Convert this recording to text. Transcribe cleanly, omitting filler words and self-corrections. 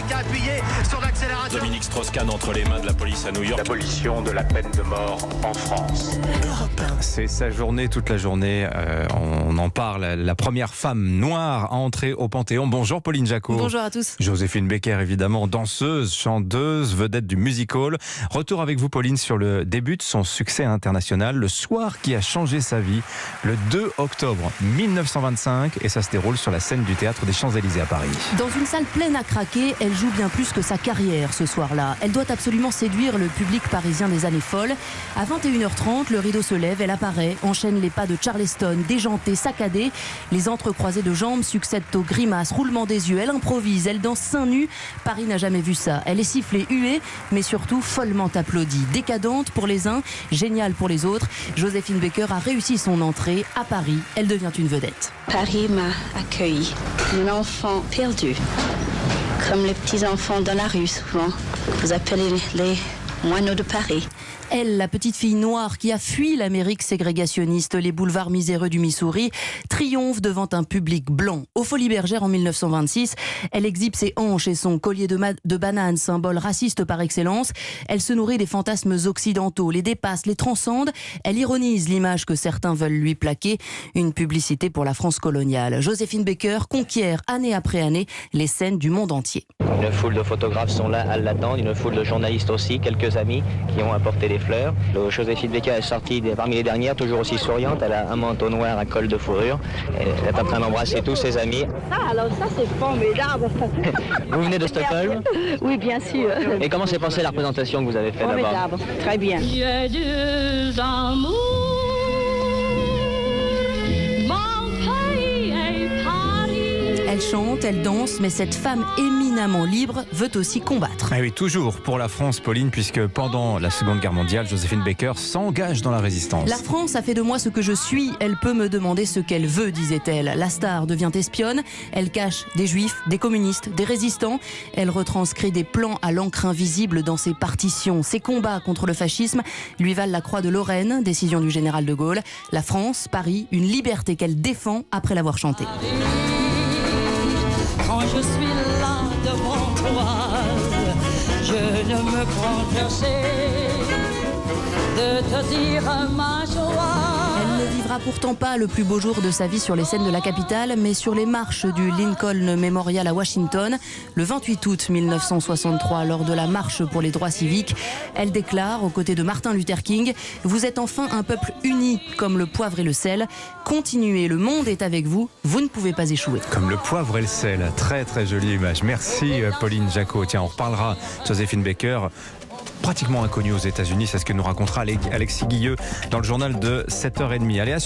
qui a appuyé sur l'accélérateur. Dominique Strauss-Kahn entre les mains de la police à New York. L'abolition de la peine de mort en France. C'est sa journée, toute la journée. On en parle. La première femme noire à entrer au Panthéon. Bonjour Pauline Jacot. Bonjour à tous. Joséphine Baker, évidemment, danseuse, chanteuse, vedette du music-hall. Retour avec vous, Pauline, sur le début de son succès international, le soir qui a changé sa vie, le 2 octobre 1925, et ça se déroule sur la scène du théâtre des Champs-Élysées à Paris. Dans une salle pleine à craquer, elle joue bien plus que sa carrière ce soir-là. Elle doit absolument séduire le public parisien des années folles. À 21h30, le rideau se lève, elle apparaît, enchaîne les pas de Charleston, déjantée, saccadée. Les entrecroisés de jambes succèdent aux grimaces, roulements des yeux. Elle improvise, elle danse seins nus. Paris n'a jamais vu ça. Elle est sifflée, huée, mais surtout follement applaudie. Décadente pour les uns, géniale pour les autres. Joséphine Baker a réussi son entrée à Paris. Elle devient une vedette. Paris m'a accueilli, un enfant perdu, comme les petits enfants dans la rue souvent. Vous appelez les moineaux de Paris. Elle, la petite fille noire qui a fui l'Amérique ségrégationniste, les boulevards miséreux du Missouri, triomphe devant un public blanc. Aux Folies Bergères en 1926, elle exhibe ses hanches et son collier de banane, symbole raciste par excellence. Elle se nourrit des fantasmes occidentaux, les dépasse, les transcende. Elle ironise l'image que certains veulent lui plaquer, une publicité pour la France coloniale. Joséphine Baker conquiert année après année les scènes du monde entier. Une foule de photographes sont là à l'attendre, une foule de journalistes aussi, quelques amis qui ont apporté des fleurs. Joséphine Baker est sortie parmi les dernières, toujours aussi souriante. Elle a un manteau noir à col de fourrure. Elle est en train d'embrasser tous ses amis. Ça c'est formidable. Vous venez de Stockholm? Oui, bien sûr. Et comment s'est passée la représentation que vous avez faite là-bas? Formidable, très bien. J'ai deux amours, mon pays et Paris. Elle chante, elle danse, mais cette femme éminemment libre veut aussi combattre. Ah oui, toujours pour la France, Pauline, puisque pendant la Seconde Guerre mondiale, Joséphine Baker s'engage dans la résistance. La France a fait de moi ce que je suis, elle peut me demander ce qu'elle veut, disait-elle. La star devient espionne, elle cache des juifs, des communistes, des résistants. Elle retranscrit des plans à l'encre invisible dans ses partitions. Ses combats contre le fascisme lui valent la croix de Lorraine, décision du général de Gaulle. La France, Paris, une liberté qu'elle défend après l'avoir chantée. Quand je suis là devant toi, je ne me prends chercher de te dire ma joie. Elle ne vivra pourtant pas le plus beau jour de sa vie sur les scènes de la capitale, mais sur les marches du Lincoln Memorial à Washington. Le 28 août 1963, lors de la marche pour les droits civiques, elle déclare, aux côtés de Martin Luther King, « Vous êtes enfin un peuple uni comme le poivre et le sel. Continuez, le monde est avec vous. Vous ne pouvez pas échouer. » Comme le poivre et le sel. Très très jolie image. Merci Pauline Jacot. Tiens, on reparlera de Joséphine Baker, pratiquement inconnue aux États-Unis. C'est ce que nous racontera Alexis Guilleux dans le journal de 7h30. Allez, à